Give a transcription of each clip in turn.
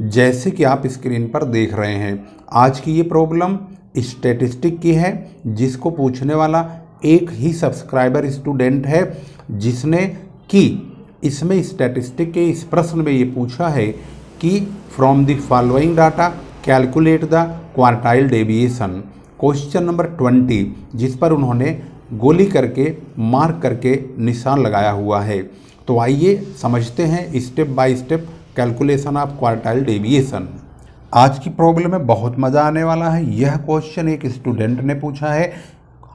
जैसे कि आप स्क्रीन पर देख रहे हैं, आज की ये प्रॉब्लम स्टैटिस्टिक की है, जिसको पूछने वाला एक ही सब्सक्राइबर स्टूडेंट है, जिसने कि इसमें स्टैटिस्टिक के इस प्रश्न में ये पूछा है कि from the following data calculate the quartile deviation. Question number 20, जिस पर उन्होंने गोली करके मार्क करके निशान लगाया हुआ है। तो आइए समझते हैं step by step calculation of quartile deviation. आज की प्रॉब्लम में बहुत मज़ा आने वाला है। यह क्वेश्चन एक स्टूडेंट ने पूछा है।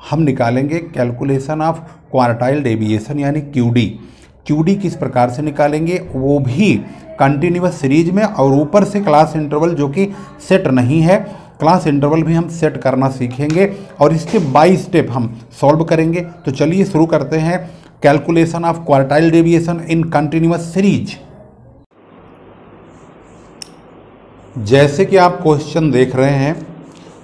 हम निकालेंगे कैलकुलेशन ऑफ क्वार्टाइल डेविएशन यानी क्यूडी। क्यूडी किस प्रकार से निकालेंगे, वो भी कंटिन्यूअस सीरीज में, और ऊपर से क्लास इंटरवल जो कि सेट नहीं है, क्लास इंटरवल भी हम सेट करना सीखेंगे और स्टेप बाय स्टेप हम सॉल्व करेंगे। तो चलिए शुरू करते हैं calculation of quartile deviation in continuous series. जैसे कि आप क्वेश्चन देख रहे हैं,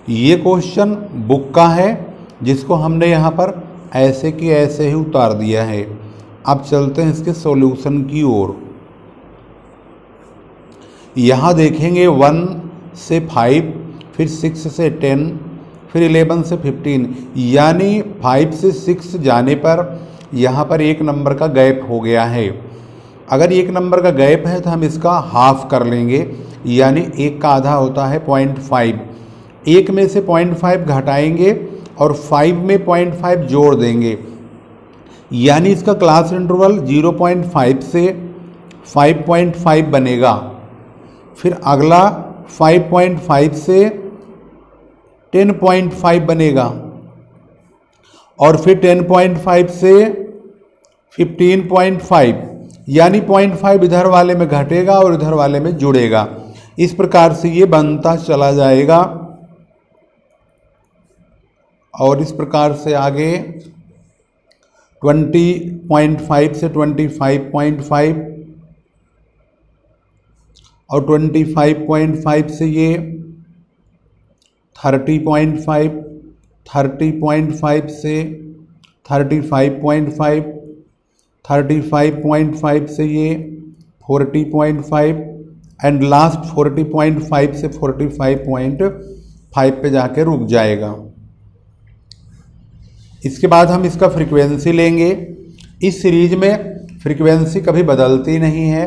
ये क्वेश्चन बुक का है, जिसको हमने यहाँ पर ऐसे कि ऐसे ही उतार दिया है। अब चलते हैं इसके सॉल्यूशन की ओर। यहाँ देखेंगे 1 से 5, फिर 6 से 10, फिर 11 से 15, यानी 5 से 6 जाने पर यहाँ पर एक नंबर का गैप हो गया है। अगर एक नंबर का गैप है तो हम इसका हाफ कर लेंगे, यानी एक का आधा होता है 0.5। एक में से 0.5 घटाएंगे और 5 में 0.5 जोड़ देंगे, यानी इसका क्लास इंटरवल 0.5 से 5.5 बनेगा। फिर अगला 5.5 से 10.5 बनेगा, और फिर 10.5 से 15.5, यानी 0.5 इधर वाले में घटेगा और इधर वाले में जुड़ेगा। इस प्रकार से ये बनता चला जाएगा, और इस प्रकार से आगे 20.5 से 25.5, और 25.5 से ये 30.5, 30.5 से 35.5, 35.5 से ये 40.5, एंड लास्ट 40.5 से 45.5 पे जाके रुक जाएगा। इसके बाद हम इसका फ्रीक्वेंसी लेंगे। इस सीरीज में फ्रीक्वेंसी कभी बदलती नहीं है,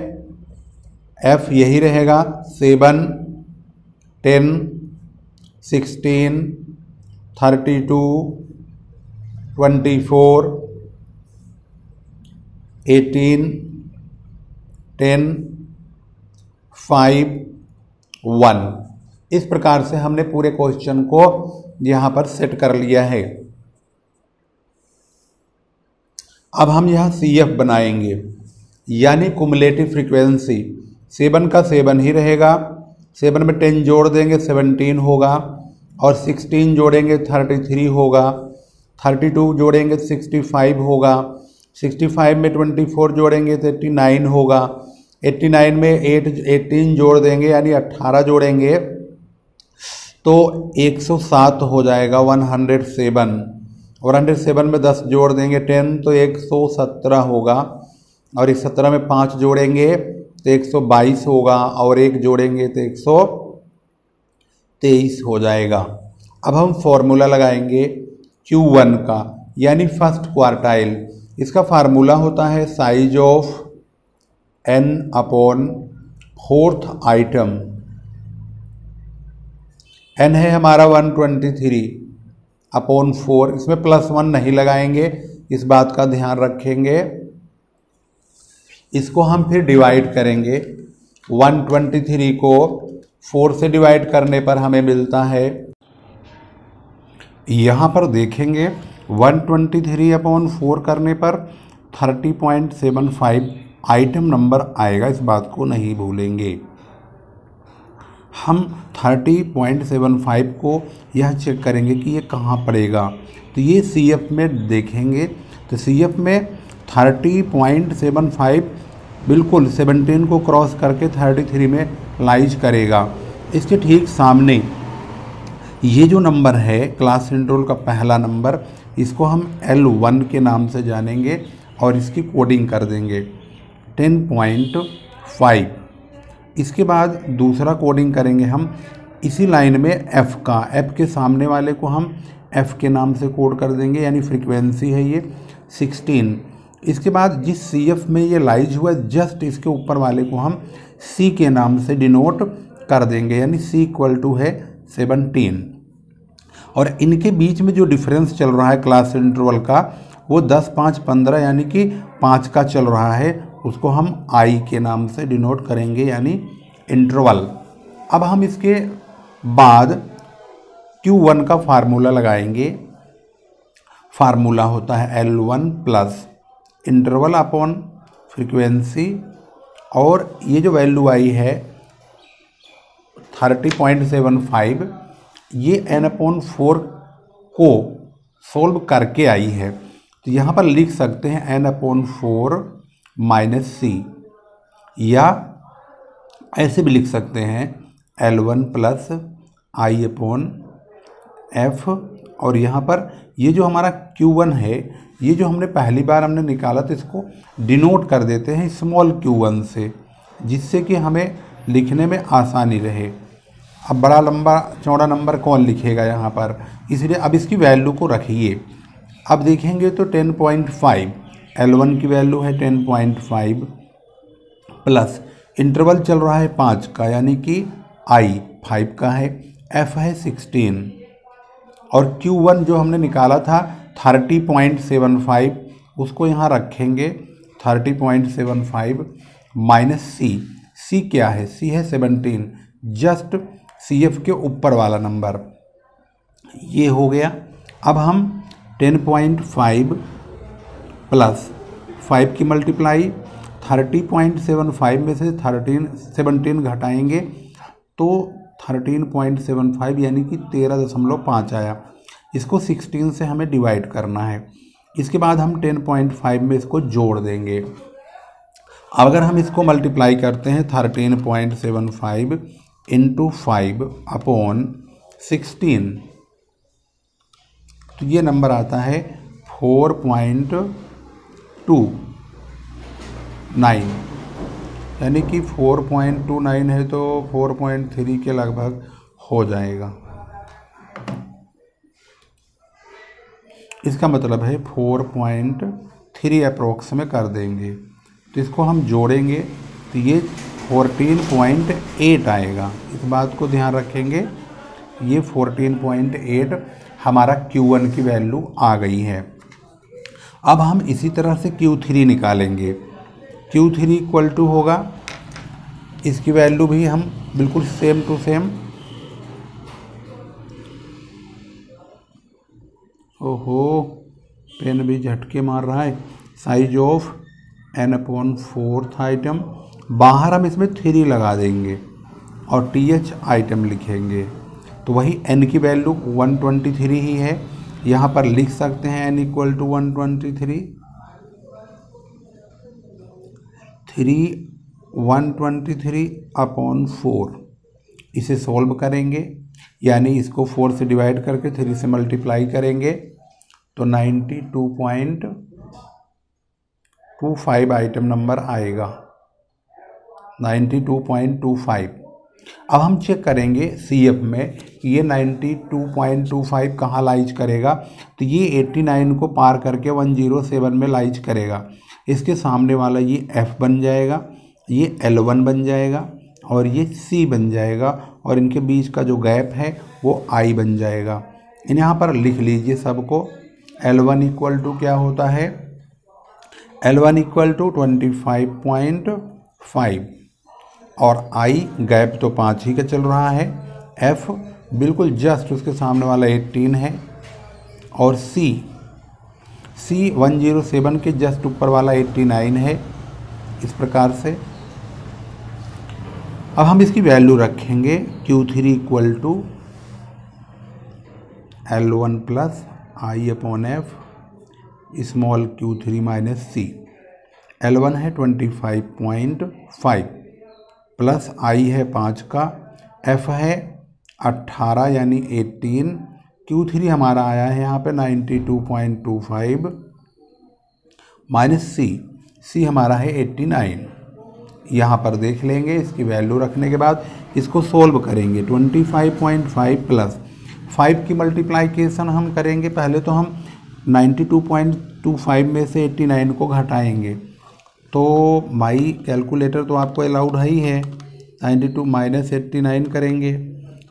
एफ यही रहेगा। 7, 10, 16, 32, 24, 18, 10, 5, 1। इस प्रकार से हमने पूरे क्वेश्चन को यहाँ पर सेट कर लिया है। अब हम यहाँ CF बनाएंगे, यानी कुमुलेटिव फ्रीक्वेंसी। 7 का 7 ही रहेगा, 7 में 10 जोड़ देंगे 17 होगा, और 16 जोड़ेंगे 33 होगा, 32 जोड़ेंगे 65 होगा, 65 में 24 जोड़ेंगे तो 89 होगा, 89 में 18 जोड़ देंगे यानी 18 जोड़ेंगे तो 107 हो जाएगा, 107। और 107 में 10 जोड़ देंगे 10 तो 117 होगा, और 117 में 5 जोड़ेंगे तो 122 होगा, और 1 जोड़ेंगे तो 123 हो जाएगा। अब हम फॉर्मूला लगाएंगे Q1 का, यानी फर्स्ट क्वार्टाइल। इसका फार्मूला होता है size of n upon fourth item. n है हमारा 123 अपॉन 4, इसमें +1 नहीं लगाएंगे, इस बात का ध्यान रखेंगे। इसको हम फिर डिवाइड करेंगे। 123 को 4 से डिवाइड करने पर हमें मिलता है, यहाँ पर देखेंगे 123 अपॉन 4 करने पर 30.75 आइटम नंबर आएगा, इस बात को नहीं भूलेंगे। हम 30.75 को यह चेक करेंगे कि ये कहाँ पड़ेगा, तो ये CF में देखेंगे, तो CF में 30.75 बिल्कुल 17 को क्रॉस करके 33 में लाइज करेगा। इसके ठीक सामने ये जो नंबर है क्लास इंटरवल का पहला नंबर, इसको हम L1 के नाम से जानेंगे और इसकी कोडिंग कर देंगे 10.5। इसके बाद दूसरा कोडिंग करेंगे हम इसी लाइन में एफ़ का। एफ़ के सामने वाले को हम एफ़ के नाम से कोड कर देंगे, यानी फ्रीक्वेंसी है ये 16। इसके बाद जिस सी एफ में ये लाइज हुआ जस्ट इसके ऊपर वाले को हम सी के नाम से डिनोट कर देंगे, यानी सी इक्वल टू है 17। और इनके बीच में जो डिफरेंस चल रहा है क्लास इंटरवल का वो 10, 5, 15 यानी कि 5 का चल रहा है, उसको हम आई के नाम से डिनोट करेंगे, यानी इंटरवल। अब हम इसके बाद Q1 का फार्मूला लगाएंगे। फार्मूला होता है L1 plus interval upon frequency, और ये जो वैल्यू आई है 30.75 ये n/4 को सोल्व करके आई है। तो यहाँ पर लिख सकते हैं n/4 माइनस सी, या ऐसे भी लिख सकते हैं L1 प्लस I/F। और यहाँ पर ये जो हमारा Q1 है, ये जो हमने पहली बार हमने निकाला तो इसको डिनोट कर देते हैं स्मॉल q1 से, जिससे कि हमें लिखने में आसानी रहे। अब बड़ा लंबा चौड़ा नंबर कौन लिखेगा यहाँ पर, इसलिए अब इसकी वैल्यू को रखिए। अब देखेंगे तो 10.5 L1 की वैल्यू है 10.5 प्लस इंटरवल चल रहा है 5 का, यानी कि I 5 का है, F है 16, और Q1 जो हमने निकाला था 30.75 उसको यहाँ रखेंगे 30.75 माइनस सी क्या है, सी है 17, जस्ट CF के ऊपर वाला नंबर, ये हो गया। अब हम 10.5 प्लस 5 की मल्टीप्लाई 30.75 में से 17 घटाएंगे तो 13.75 यानी कि 13.5 आया। इसको 16 से हमें डिवाइड करना है। इसके बाद हम 10.5 में इसको जोड़ देंगे। अब अगर हम इसको मल्टीप्लाई करते हैं 13.75 इंटू 5 अपॉन 16 तो ये नंबर आता है 4.29, यानी कि 4.29 है तो 4.3 के लगभग हो जाएगा। इसका मतलब है 4.3 अप्रोक्स में कर देंगे। तो इसको हम जोड़ेंगे तो ये 14.8 आएगा। इस बात को ध्यान रखेंगे, ये 14.8 हमारा Q1 की वैल्यू आ गई है। अब हम इसी तरह से Q3 निकालेंगे। Q3 इक्वल टू होगा, इसकी वैल्यू भी हम बिल्कुल सेम टू सेम, ओहो पेन भी झटके मार रहा है, साइज ऑफ n/4 आइटम, बाहर हम इसमें 3 लगा देंगे और TH आइटम लिखेंगे। तो वही n की वैल्यू 123 ही है, यहाँ पर लिख सकते हैं n इक्वल टू 123, 123 अपॉन 4। इसे सोल्व करेंगे, यानी इसको 4 से डिवाइड करके 3 से मल्टीप्लाई करेंगे तो 92.25 आइटम नंबर आएगा, 92.25। अब हम चेक करेंगे CF में ये 92.25 कहाँ लाइज करेगा, तो ये 89 को पार करके 107 में लाइज करेगा। इसके सामने वाला ये F बन जाएगा, ये L1 बन जाएगा और ये C बन जाएगा, और इनके बीच का जो गैप है वो I बन जाएगा। इन यहाँ पर लिख लीजिए सबको। L1 इक्वल टू क्या होता है, L1 इक्वल टू 25.5 और I गैप तो 5 ही का चल रहा है, F बिल्कुल जस्ट उसके सामने वाला 18 है, और C 107 के जस्ट ऊपर वाला 89 है। इस प्रकार से अब हम इसकी वैल्यू रखेंगे Q3 equal to L1 plus I/F small q3 minus C। L1 है 25.5 प्लस I है 5 का, F है 18 यानी 18, Q3 हमारा आया है यहाँ पे 92.25 माइनस C हमारा है 89। यहाँ पर देख लेंगे। इसकी वैल्यू रखने के बाद इसको सोल्व करेंगे। 25.5 प्लस 5 की मल्टीप्लाइकेशन हम करेंगे। पहले तो हम 92.25 में से 89 को घटाएंगे। तो भाई कैलकुलेटर तो आपको अलाउड ही है। 92 माइनस 89 करेंगे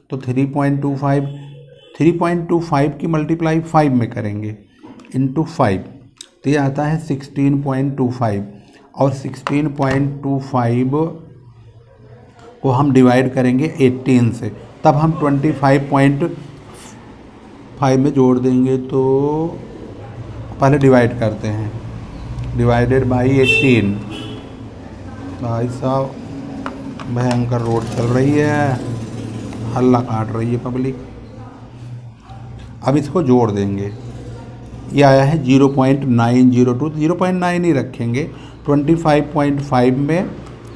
तो 3.25 की मल्टीप्लाई 5 में करेंगे इंटू 5, तो ये आता है 16.25 और 16.25 को हम डिवाइड करेंगे 18 से, तब हम 25.5 में जोड़ देंगे। तो पहले डिवाइड करते हैं, डिवाइडेड बाई 18। भाई साहब भयंकर रोड चल रही है, हल्ला काट रही है पब्लिक। अब इसको जोड़ देंगे, ये आया है 0.902, 0.9 ही रखेंगे। 25.5 में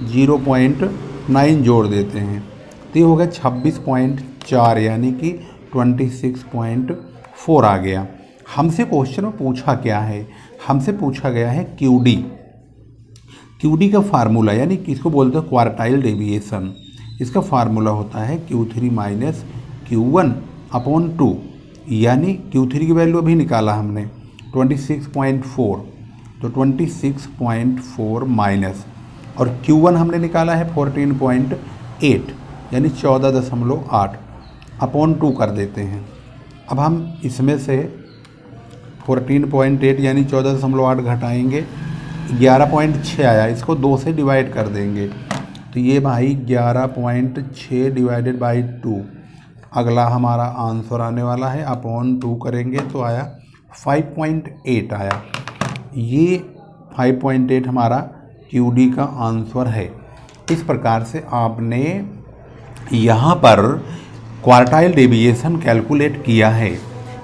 0.9 जोड़ देते हैं तो ये हो गया 26.4, यानी कि 26.4 आ गया। हमसे क्वेश्चन में पूछा क्या है, हमसे पूछा गया है QD। QD का फार्मूला, यानी किसको बोलते हैं क्वार्टाइल डेविएशन। इसका फार्मूला होता है Q3 माइनस Q1 अपॉन 2, यानी Q3 की वैल्यू अभी निकाला हमने 26.4, तो 26.4 माइनस, और Q1 हमने निकाला है 14.8, यानी 14.8 अपॉन 2 कर देते हैं। अब हम इसमें से 14.8 यानी 14.8 घटाएंगे, 11.6 आया, इसको 2 से डिवाइड कर देंगे तो ये भाई 11.6 डिवाइडेड बाई 2, अगला हमारा आंसर आने वाला है अपॉन 2 करेंगे तो आया 5.8 आया। ये 5.8 हमारा QD का आंसर है। इस प्रकार से आपने यहाँ पर क्वार्टाइल डेविएशन कैलकुलेट किया है।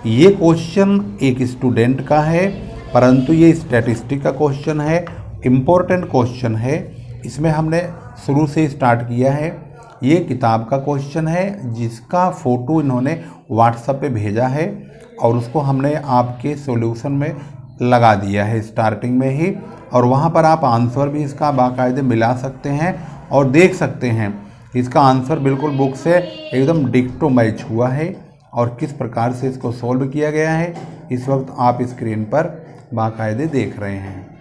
ये क्वेश्चन एक स्टूडेंट का है, परंतु ये स्टैटिस्टिक का क्वेश्चन है, इम्पोर्टेंट क्वेश्चन है। इसमें हमने शुरू से स्टार्ट किया है। ये किताब का क्वेश्चन है जिसका फ़ोटो इन्होंने व्हाट्सएप पे भेजा है और उसको हमने आपके सॉल्यूशन में लगा दिया है स्टार्टिंग में ही, और वहाँ पर आप आंसर भी इसका बाकायदे मिला सकते हैं और देख सकते हैं इसका आंसर बिल्कुल बुक से एकदम डिक्टो मैच हुआ है। और किस प्रकार से इसको सॉल्व किया गया है इस वक्त आप स्क्रीन पर बाकायदे देख रहे हैं।